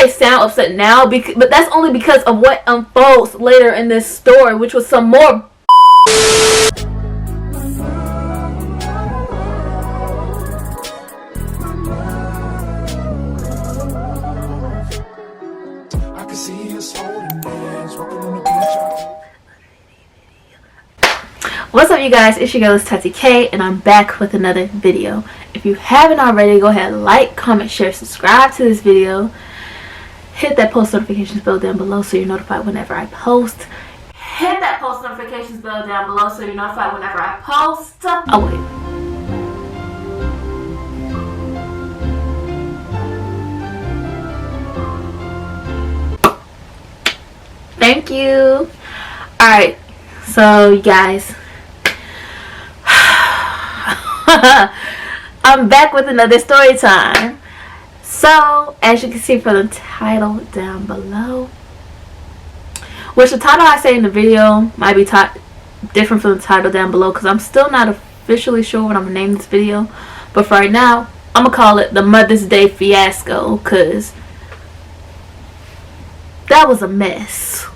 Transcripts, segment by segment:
may sound upset now, but that's only because of what unfolds later in this story, which was some more What's up, you guys? It's your girl, it's Tati K, and I'm back with another video. If you haven't already, go ahead and like, comment, share, subscribe to this video. Hit that post notifications bell down below so you're notified whenever I post. Hit that post notifications bell down below so you're notified whenever I post. Oh wait. Thank you. Alright, so you guys, I'm back with another story time. So, as you can see from the title down below, which the title I say in the video might be different from the title down below because I'm still not officially sure what I'm going to name this video. But for right now, I'm going to call it the Mother's Day Fiasco because that was a mess.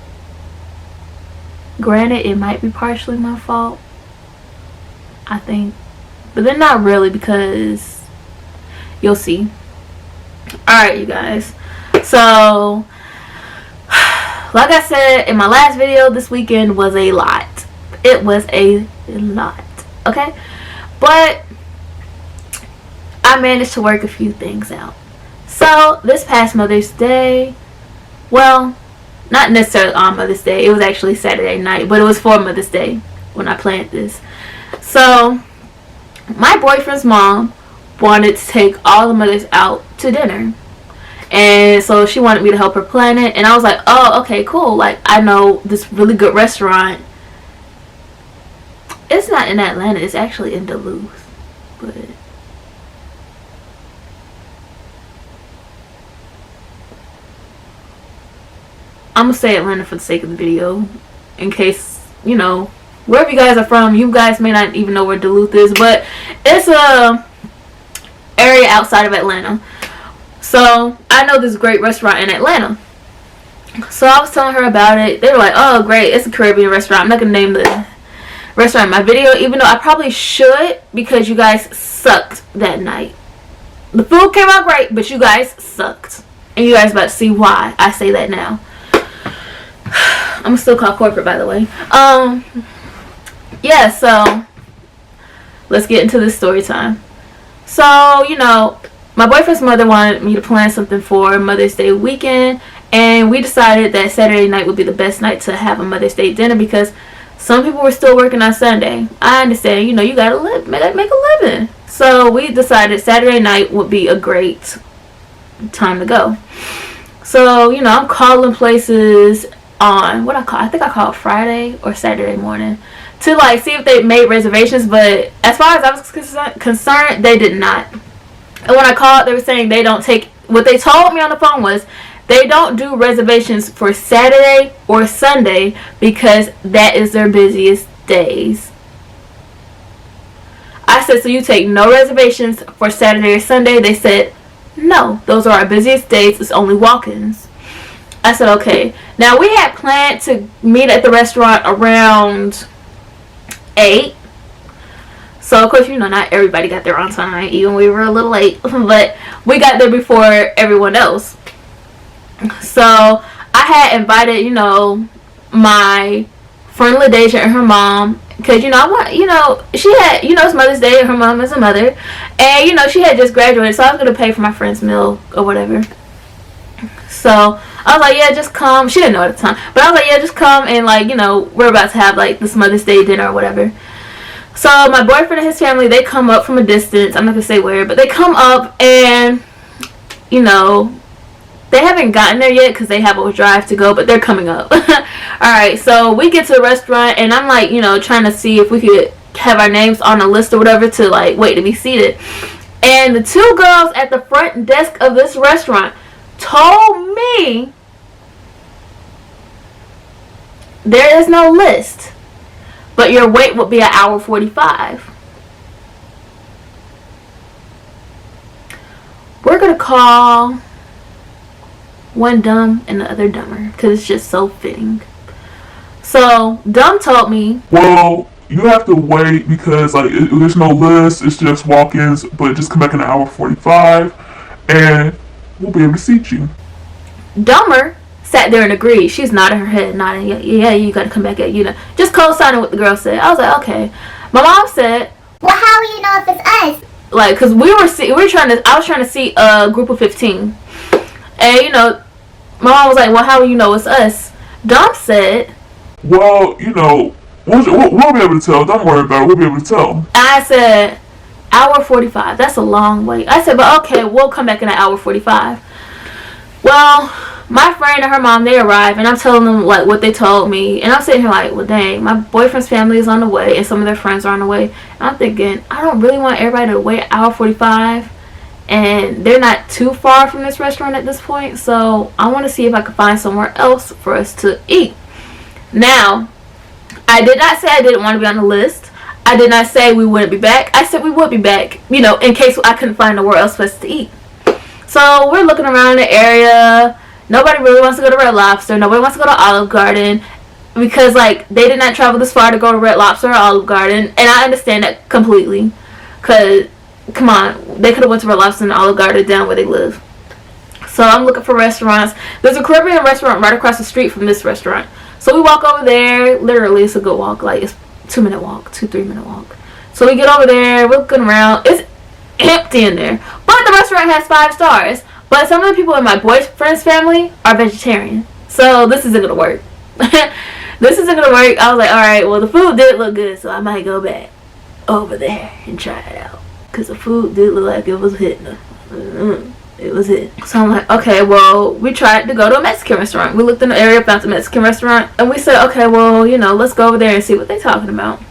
Granted, it might be partially my fault, I think. But then not really, because you'll see. Alright, you guys. So, like I said in my last video, this weekend was a lot. It was a lot. Okay? But I managed to work a few things out. So, this past Mother's Day, well, not necessarily on Mother's Day. It was actually Saturday night, but it was for Mother's Day when I planned this. So, my boyfriend's mom wanted to take all the mothers out to dinner. And so she wanted me to help her plan it. And I was like, oh, okay, cool. Like, I know this really good restaurant. It's not in Atlanta. It's actually in Duluth. But I'm going to say Atlanta for the sake of the video. In case, you know, wherever you guys are from, you guys may not even know where Duluth is, but it's a area outside of Atlanta. So I know this great restaurant in Atlanta. So I was telling her about it. They were like, oh great, it's a Caribbean restaurant. I'm not gonna name the restaurant in my video, even though I probably should, because you guys sucked that night. The food came out great, but you guys sucked, and you guys about to see why I say that now. I'm still called corporate, by the way. Yeah, so let's get into this story time. So, you know, my boyfriend's mother wanted me to plan something for Mother's Day weekend, and we decided that Saturday night would be the best night to have a Mother's Day dinner because some people were still working on Sunday. I understand, you know, you gotta make a living. So we decided Saturday night would be a great time to go. So, you know, I'm calling places on I think I called Friday or Saturday morning to like see if they made reservations, but as far as I was concerned, they did not. And when I called, they were saying they don't take, what they told me on the phone was they don't do reservations for Saturday or Sunday because that is their busiest days. I said, so you take no reservations for Saturday or Sunday? They said, no, those are our busiest days, it's only walk-ins. I said, okay. Now, we had planned to meet at the restaurant around 8. So, of course, you know, not everybody got there on time. Even we were a little late. But we got there before everyone else. So, I had invited, you know, my friend LaDeja and her mom. Because, you know, I want, you know, she had, you know, it's Mother's Day and her mom is a mother. And, you know, she had just graduated. So, I was going to pay for my friend's meal or whatever. So, I was like, yeah, just come. She didn't know at the time. But I was like, yeah, just come and, like, you know, we're about to have, like, this Mother's Day dinner or whatever. So, my boyfriend and his family, they come up from a distance. I'm not going to say where, but they come up and, you know, they haven't gotten there yet because they have a drive to go, but they're coming up. Alright, so we get to the restaurant and I'm, like, you know, trying to see if we could have our names on a list or whatever to, like, wait to be seated. And the two girls at the front desk of this restaurant told me there is no list, but your wait will be an hour 45. We're gonna call one dumb and the other dumber, because it's just so fitting. So dumb told me, well, you have to wait because like there's no list. It's just walk-ins, but just come back in an hour 45, and we'll be able to seat you. Dumber sat there and agreed. She's nodding her head, nodding, yeah, you gotta come back at, just co-signing what the girl said. I was like, okay. My mom said, well, how will you know if it's us? Like, because I was trying to see a group of 15. And, my mom was like, well, how will you know it's us? Dom said, well, we'll be able to tell. Don't worry about it. We'll be able to tell. I said, hour 45. That's a long wait. I said, but okay, we'll come back in an hour 45. Well, my friend and her mom, they arrived, and I'm telling them, like, what they told me. And I'm sitting here like, well, dang, my boyfriend's family is on the way, and some of their friends are on the way. And I'm thinking, I don't really want everybody to wait hour 45. And they're not too far from this restaurant at this point. So I want to see if I can find somewhere else for us to eat. Now, I did not say I didn't want to be on the list. I did not say we wouldn't be back. I said we would be back, in case I couldn't find nowhere else for us to eat. So we're looking around the area. Nobody really wants to go to Red Lobster. Nobody wants to go to Olive Garden. Because, like, they did not travel this far to go to Red Lobster or Olive Garden. And I understand that completely. Because, come on, they could have went to Red Lobster and Olive Garden down where they live. So I'm looking for restaurants. There's a Caribbean restaurant right across the street from this restaurant. So we walk over there. Literally, it's a good walk. Like, it's 2-minute walk, 2-3-minute walk. So we get over there. We're looking around. It's empty in there. But the restaurant has 5 stars. But some of the people in my boyfriend's family are vegetarian. So this isn't going to work. This isn't going to work. I was like, alright, well, the food did look good. So I might go back over there and try it out. Because the food did look like it was hitting. It was it. So I'm like, okay, well, we tried to go to a Mexican restaurant. We looked in the area, found a Mexican restaurant, and we said, okay, well, let's go over there and see what they're talking about.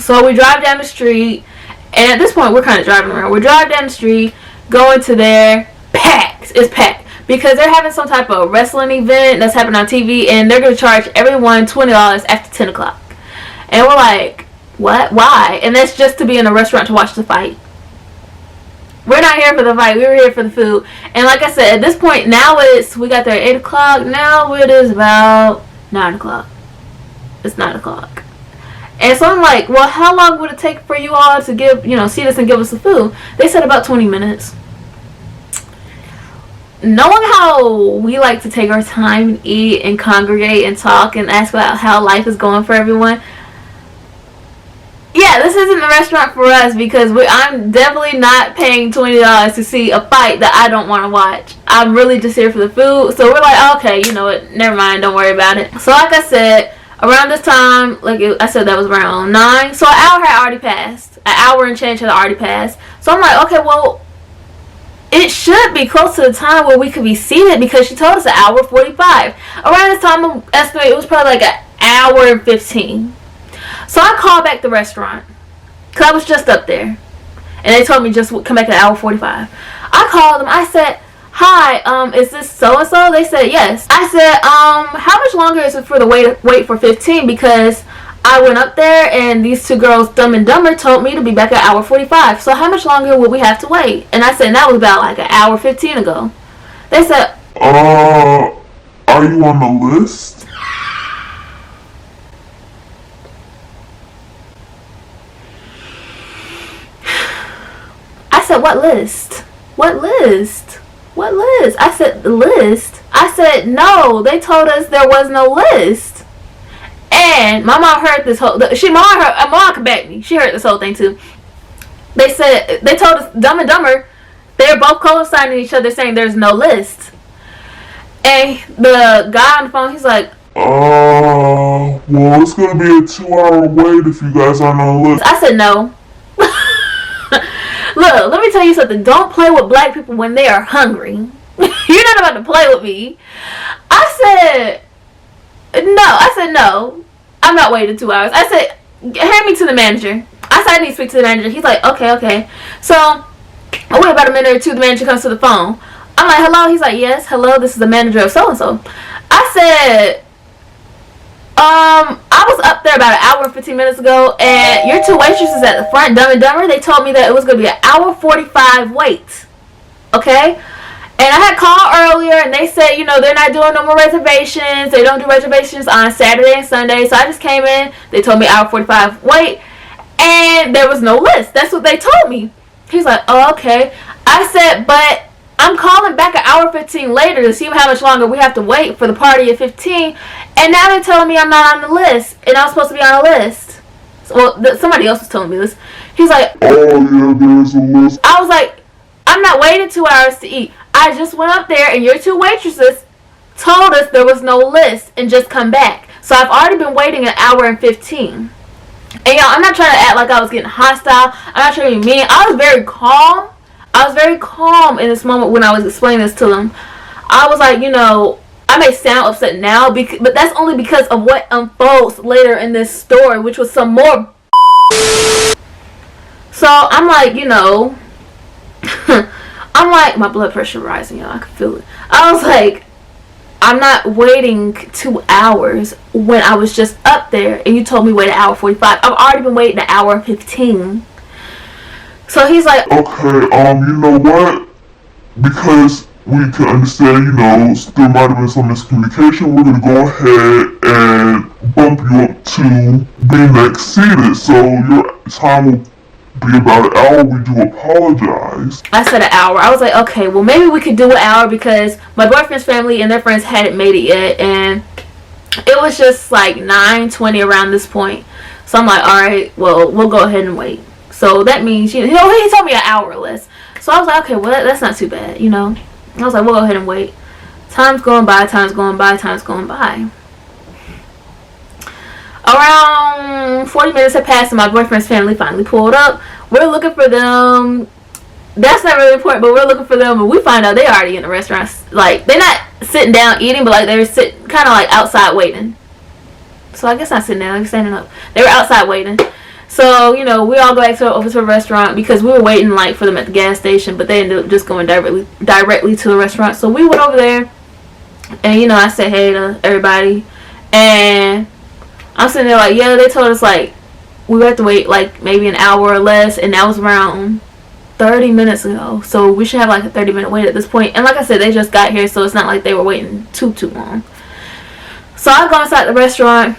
So we drive down the street, and at this point, we're kind of driving around. We drive down the street, going to there, packed. It's packed. Because they're having some type of wrestling event that's happening on TV, and they're going to charge everyone $20 after 10 o'clock. And we're like, what? Why? And that's just to be in a restaurant to watch the fight. We're not here for the fight. We were here for the food. And like I said, at this point, now we got there at 8 o'clock. Now it is about 9 o'clock. It's 9 o'clock. And so I'm like, well, how long would it take for you all to see us and give us the food? They said about 20 minutes. Knowing how we like to take our time and eat and congregate and talk and ask about how life is going for everyone, yeah, this isn't the restaurant for us because I'm definitely not paying $20 to see a fight that I don't want to watch. I'm really just here for the food. So we're like, okay, you know what? Never mind. Don't worry about it. So like I said, around this time, I said that was around 9. So an hour had already passed. An hour and change had already passed. So I'm like, okay, well, it should be close to the time where we could be seated because she told us an hour 45. Around this time, I estimate it was probably like an hour and 15. So I called back the restaurant because I was just up there, and they told me just come back at hour 45. I called them. I said, "Hi, is this so and so?" They said yes. I said, "How much longer is it for the wait for 15? Because I went up there and these two girls, Dumb and Dumber, told me to be back at hour 45. So how much longer would we have to wait?" And I said, that was about like an hour 15 ago. They said, are you on the list? I said, what list? What list? What list? I said, the list? I said, no, they told us there was no list. And my mom heard this whole, mom could back me. She heard this whole thing too. They told us, Dumb and Dumber, they're both co-signing each other saying there's no list. And the guy on the phone, he's like, well, it's going to be a 2-hour wait if you guys aren't on the list. I said, no. Look, let me tell you something. Don't play with black people when they are hungry. You're not about to play with me. I said, no. I'm not waiting 2 hours. I said, hand me to the manager. I said, I need to speak to the manager. He's like, okay. So, I wait about a minute or two. The manager comes to the phone. I'm like, hello? He's like, yes, hello. This is the manager of so-and-so. I said, I was up there about an hour and 15 minutes ago, and your two waitresses at the front, Dumb and Dumber, they told me that it was going to be an hour 45 wait. Okay? And I had called earlier, and they said, you know, they're not doing no more reservations. They don't do reservations on Saturday and Sunday. So I just came in. They told me hour 45 wait, and there was no list. That's what they told me. He's like, oh, okay. I said, but I'm calling back an hour 15 later to see how much longer we have to wait for the party at 15. And now they're telling me I'm not on the list, and I'm supposed to be on a list. Well, somebody else was telling me this. He's like, oh yeah, there's a list. I was like, I'm not waiting 2 hours to eat. I just went up there and your 2 waitresses told us there was no list and just come back. So I've already been waiting an hour and 15. And y'all, I'm not trying to act like I was getting hostile. I'm not trying to be mean. I was very calm. I was very calm in this moment when I was explaining this to them. I was like, you know, I may sound upset now, but that's only because of what unfolds later in this story, which was some more. So I'm like, you know, I'm like, my blood pressure rising, y'all. I could feel it. I was like, I'm not waiting 2 hours when I was just up there and you told me wait an hour 45. I've already been waiting an hour 15. So he's like, okay, you know what? Because we can understand, you know, there might have been some miscommunication, we're gonna go ahead and bump you up to being next seated. So your time will be about an hour. We do apologize. I said an hour. I was like, okay, well maybe we could do an hour because my boyfriend's family and their friends hadn't made it yet, and it was just like 9:20 around this point. So I'm like, all right, well we'll go ahead and wait. So that means, you know, he told me an hour less. So I was like, okay, well that's not too bad, you know. I was like, we'll go ahead and wait. Time's going by, time's going by, time's going by. Around 40 minutes had passed and my boyfriend's family finally pulled up. We're looking for them. That's not really important, but we're looking for them, and we find out they already in the restaurant. Like, they're not sitting down eating, but like they're sitting kind of like outside waiting. So I guess not sitting down, they're standing up. They were outside waiting. So, you know, we all go back over to the restaurant because we were waiting like for them at the gas station, but they ended up just going directly to the restaurant. So we went over there, and you know, I said hey to everybody, and I'm sitting there like, yeah, they told us like we have to wait like maybe an hour or less, and that was around 30 minutes ago. So we should have like a 30-minute wait at this point. And like I said, they just got here, so it's not like they were waiting too long. So I go inside the restaurant.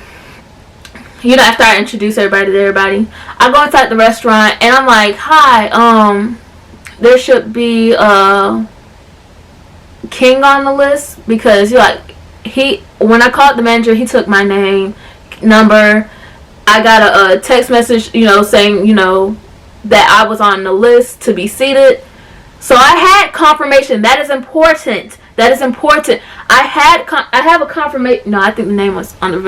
You know, after I introduce everybody to everybody, I go inside the restaurant and I'm like, hi, there should be King on the list, because when I called the manager, he took my name, number. I got a text message, you know, saying, you know, that I was on the list to be seated. So I had confirmation. That is important. That is important. I have a confirmation. No, I think the name was on the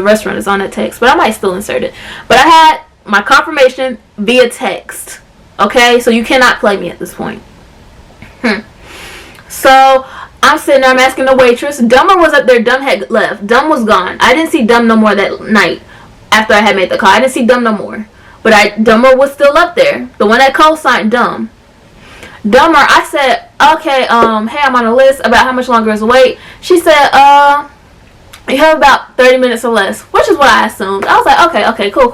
restaurant is on that text, but I might still insert it. But I had my confirmation via text. Okay, so you cannot play me at this point. So I'm sitting there. I'm asking the waitress. Dumber was up there. Dumb had left. Dumb was gone. I didn't see Dumb no more that night after I had made the call. I didn't see Dumb no more. But Dumber was still up there. The one that co-signed Dumb. Dumber, I said, okay, hey, I'm on a list. About how much longer is the wait? She said, you have about 30 minutes or less, which is what I assumed. I was like, okay, cool.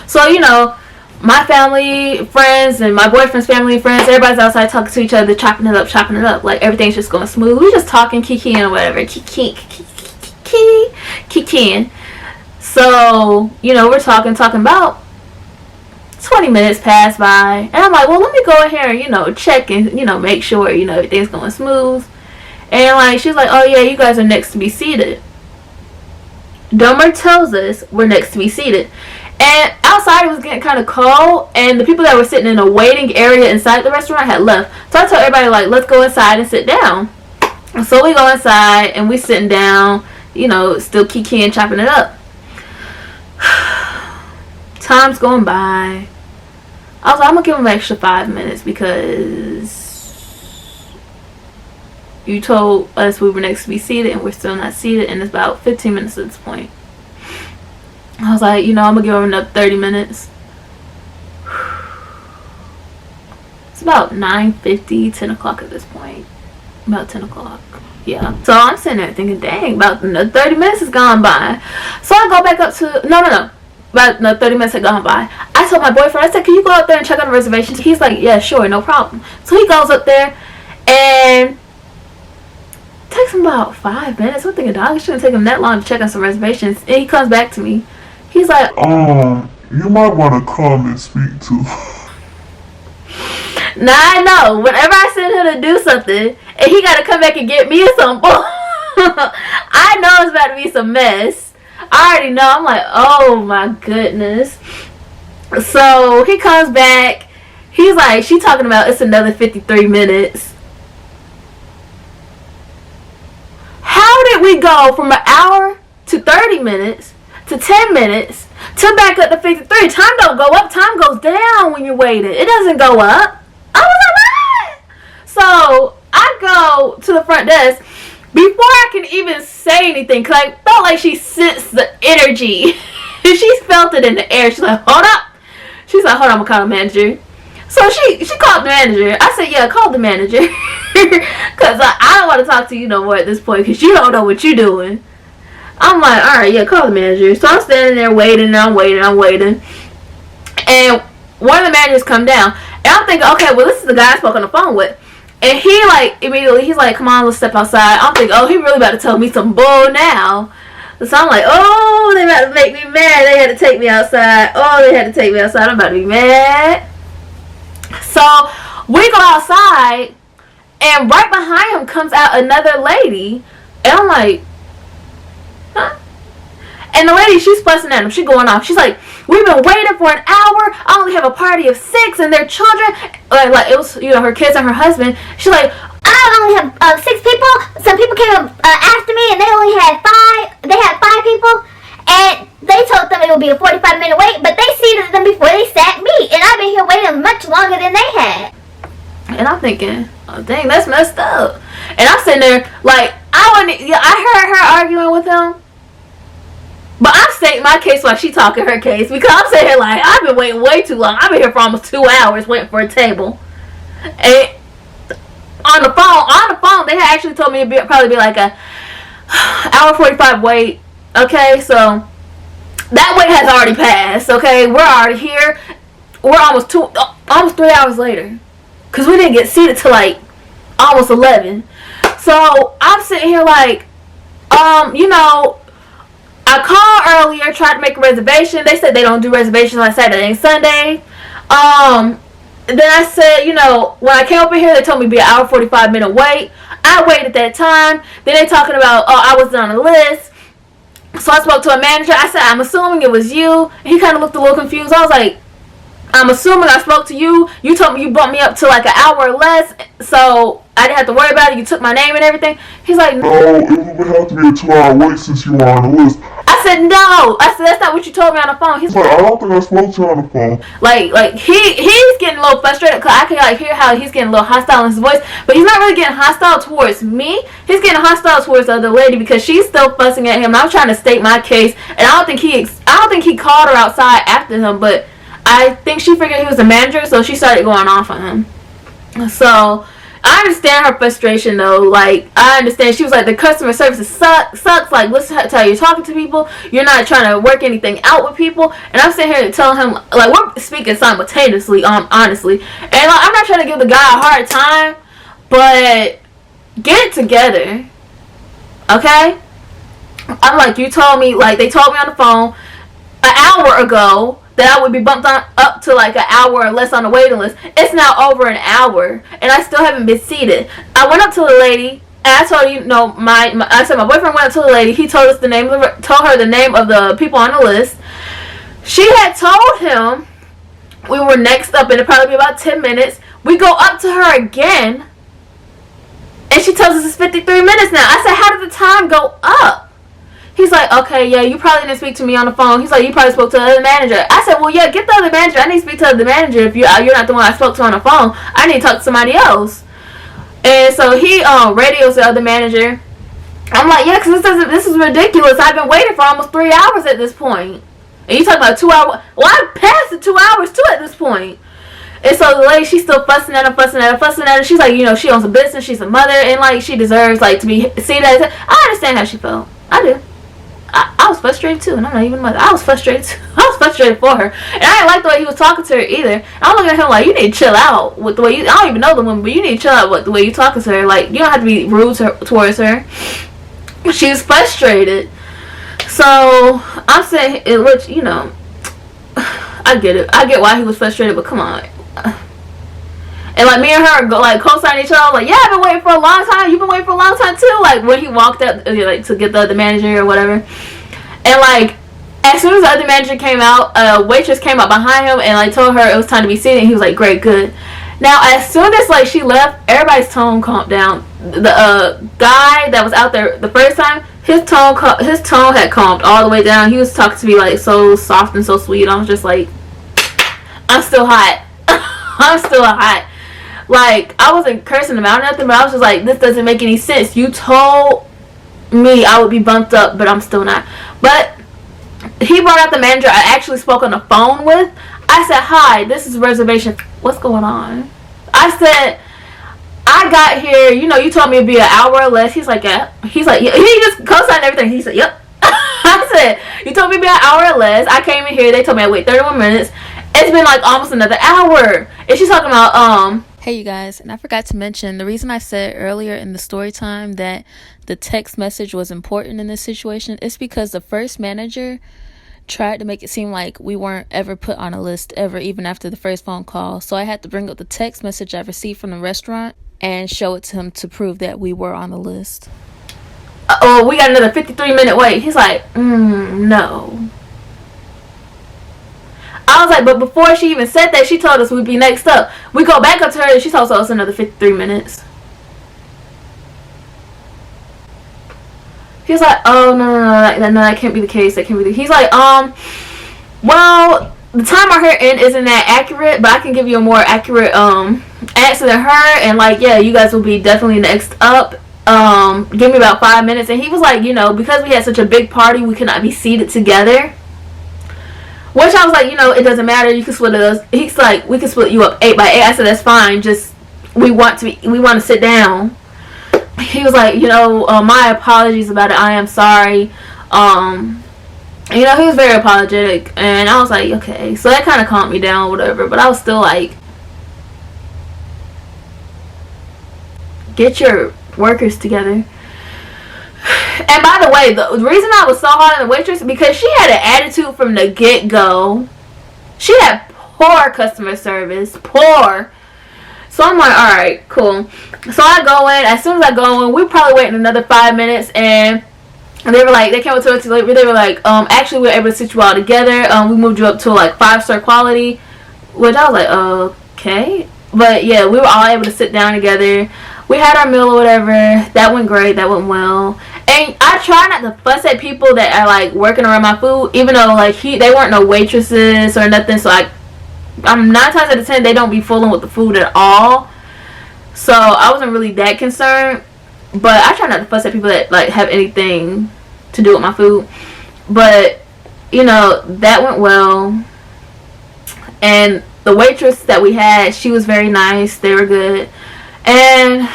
So, you know, my family, friends, and my boyfriend's family and friends, everybody's outside talking to each other, chopping it up. Like, everything's just going smooth. We just talking, kikiing or whatever. Kikiing. So, you know, we're talking about 20 minutes pass by, and I'm like, well, let me go in here and, you know, check and, you know, make sure, you know, everything's going smooth. And like, she's like, oh yeah, you guys are next to be seated. Dumber tells us we're next to be seated, and outside it was getting kind of cold, and the people that were sitting in a waiting area inside the restaurant had left. So I told everybody, like, let's go inside and sit down. So we go inside and we sitting down, you know, still kikiing, chopping it up. Time's going by. I was like, I'm gonna give him an extra 5 minutes because you told us we were next to be seated and we're still not seated, and it's about 15 minutes at this point. I was like, you know, I'm gonna give him another 30 minutes. It's about 9:50, 10 o'clock at this point. About 10 o'clock. Yeah. So I'm sitting there thinking, dang, about another 30 minutes has gone by. So I go back up to, no. About 30 minutes had gone by. I told my boyfriend, I said, can you go up there and check on the reservations? He's like, yeah, sure, no problem. So he goes up there, and takes him about 5 minutes. I'm thinking, dog, it shouldn't take him that long to check on some reservations. And he comes back to me. He's like, you might want to come and speak to. Now I know, whenever I send him to do something, and he got to come back and get me some bull, I know it's about to be some mess. I already know. I'm like, oh my goodness. So he comes back. He's like, she talking about it's another 53 minutes. How did we go from an hour to 30 minutes to 10 minutes to back up to 53? Time don't go up. Time goes down when you're waiting. It doesn't go up. I was like, what? So I go to the front desk. Before I can even say anything, because I felt like she sensed the energy. She felt it in the air. She's like, hold up. She's like, hold on, I'm going to call the manager. So she called the manager. I said, yeah, call the manager. Because I don't want to talk to you no more at this point, because you don't know what you're doing. I'm like, all right, yeah, call the manager. So I'm standing there waiting, and I'm waiting. And one of the managers come down. And I'm thinking, okay, well, this is the guy I spoke on the phone with. And he, like, immediately, he's like, come on, let's step outside. I'm thinking, oh, he really about to tell me some bull now. So I'm like, oh, they about to make me mad. They had to take me outside. Oh, they had to take me outside. I'm about to be mad. So we go outside, and right behind him comes out another lady. And I'm like, huh? And the lady, she's fussing at him. She's going off. She's like, we've been waiting for an hour. I only have a party of 6 and their children. Like it was, you know, her kids and her husband. She's like, I only have 6 people. Some people came up after me, and they only had 5. They had 5 people, and they told them it would be a 45-minute wait. But they seated them before they sat me, and I've been here waiting much longer than they had. and I'm thinking, oh dang, that's messed up. And I'm sitting there like I heard her arguing with him. But I'm stating my case while she talking her case, because I'm sitting here like, I've been waiting way too long. I've been here for almost 2 hours waiting for a table. And on the phone, they had actually told me it'd probably be like a hour 45 wait. Okay, so that wait has already passed. Okay, we're already here. We're almost 3 hours later, because we didn't get seated till like almost 11. So I'm sitting here like, you know, I called earlier, tried to make a reservation. They said they don't do reservations on Saturday and Sunday. Then I said, you know, when I came up in here, they told me it'd be an hour 45-minute wait. I waited that time. Then they talking about, oh, I wasn't on the list. So I spoke to a manager. I said, I'm assuming it was you. And he kind of looked a little confused. I was like, I'm assuming I spoke to you. You told me you bumped me up to like an hour or less, so I didn't have to worry about it. You took my name and everything. He's like, no, it would have to be a 2-hour wait since you were on the list. I said, no. I said, that's not what you told me on the phone. He's like, I don't think I spoke to you on the phone. Like he's getting a little frustrated, because I can like hear how he's getting a little hostile in his voice, but he's not really getting hostile towards me. He's getting hostile towards the other lady, because she's still fussing at him. And I'm trying to state my case, and I don't think he called her outside after him, but I think she figured he was a manager, so she started going off on him. So I understand her frustration though. Like, I understand. She was like, the customer service sucks. Like, listen to how you're talking to people. You're not trying to work anything out with people. And I'm sitting here telling him, like, we're speaking simultaneously, honestly. And like, I'm not trying to give the guy a hard time, but get it together, okay? I'm like, you told me, like, they told me on the phone an hour ago that I would be bumped up to like an hour or less on the waiting list. It's now over an hour, and I still haven't been seated. I went up to the lady, and I told you, no, I said my boyfriend went up to the lady. He told her the name of the people on the list. She had told him we were next up, and it'd probably be about 10 minutes. We go up to her again, and she tells us it's 53 minutes now. I said, how did the time go up? He's like, okay, yeah, you probably didn't speak to me on the phone. He's like, you probably spoke to the other manager. I said, well, yeah, get the other manager. I need to speak to the other manager. If you're not the one I spoke to on the phone, I need to talk to somebody else. And so he radios the other manager. I'm like, yeah, because this is ridiculous. I've been waiting for almost 3 hours at this point. And you talking about 2 hours. Well, I passed the 2 hours too at this point. And so the lady, she's still fussing at her. She's like, you know, she owns a business. She's a mother, and like she deserves like to be seen as. I understand how she felt. I do. I was frustrated too, and I'm not even a mother. I was frustrated too. I was frustrated for her, and I didn't like the way he was talking to her either. And I'm looking at him like, you need to chill out with the way you. I don't even know the woman, but you need to chill out with the way you talking to her. Like, you don't have to be rude towards her. She was frustrated. So I'm saying, which, you know, I get it. I get why he was frustrated, but come on. And like me and her go like co-sign each other. Like, yeah, I've been waiting for a long time. You've been waiting for a long time too. Like when he walked up, like to get the other manager or whatever. And like as soon as the other manager came out, a waitress came up behind him and like told her it was time to be seated. And he was like, great, good. Now as soon as like she left, everybody's tone calmed down. The guy that was out there the first time, his tone had calmed all the way down. He was talking to me like so soft and so sweet. I was just like, I'm still hot. I'm still hot. Like, I wasn't cursing him out or nothing, but I was just like, this doesn't make any sense. You told me I would be bumped up, but I'm still not. But he brought out the manager I actually spoke on the phone with. I said, hi, this is reservation. What's going on? I said, I got here, you know, you told me it'd be an hour or less. He's like, yeah. He's like, yeah. He just co-signed everything. He said, yep. I said, you told me it'd be an hour or less. I came in here. They told me I'd wait 31 minutes. It's been like almost another hour. And she's talking about, Hey you guys, and I forgot to mention, the reason I said earlier in the story time that the text message was important in this situation is because the first manager tried to make it seem like we weren't ever put on a list ever, even after the first phone call. So I had to bring up the text message I received from the restaurant and show it to him to prove that we were on the list. oh, we got another 53-minute wait. He's like, no. I was like, but before she even said that, she told us we'd be next up. We go back up to her and she told us another 53 minutes. He's like, oh, no, that can't be the case. That can't be the. He's like, well, the time on her end isn't that accurate, but I can give you a more accurate answer than her. And like, yeah, you guys will be definitely next up. Give me about 5 minutes. And he was like, you know, because we had such a big party, we could not be seated together. Which I was like, you know, it doesn't matter. You can split us. He's like, we can split you up 8 by 8. I said, that's fine. Just we want to sit down. He was like, you know, my apologies about it. I am sorry. You know, he was very apologetic, and I was like, okay. So that kind of calmed me down, whatever. But I was still like, get your workers together. And by the way, the reason I was so hard on the waitress because she had an attitude from the get-go. She had poor customer service. Poor. So I'm like, alright, cool. So I go in. As soon as I go in, we probably waiting another 5 minutes. And they were like, they came up to us. They were like, actually, we were able to sit you all together. We moved you up to like 5-star quality. Which I was like, okay. But yeah, we were all able to sit down together. We had our meal or whatever. That went great. That went well. And I try not to fuss at people that are like working around my food, even though like they weren't no waitresses or nothing. So I'm 9 times out of 10 they don't be fooling with the food at all. So I wasn't really that concerned. But I try not to fuss at people that like have anything to do with my food. But you know, that went well. And the waitress that we had, she was very nice. They were good. And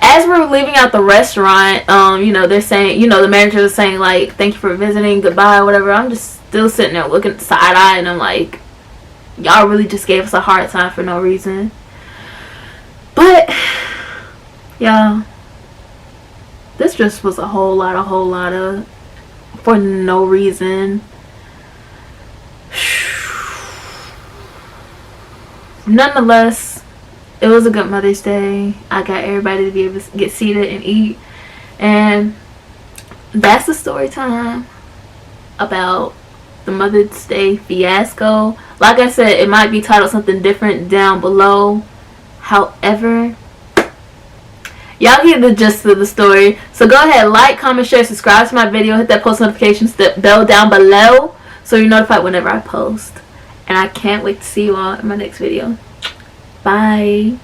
as we're leaving out the restaurant, you know, they're saying, you know, the manager is saying like, thank you for visiting, goodbye, whatever. I'm just still sitting there looking side-eye, and I'm like, y'all really just gave us a hard time for no reason. But yeah, this just was a whole lot of for no reason. Nonetheless, it was a good Mother's Day. I got everybody to be able to get seated and eat. And that's the story time about the Mother's Day fiasco. Like I said, it might be titled something different down below. However, y'all get the gist of the story. So go ahead, like, comment, share, subscribe to my video. Hit that post notifications bell down below so you're notified whenever I post. And I can't wait to see you all in my next video. Bye.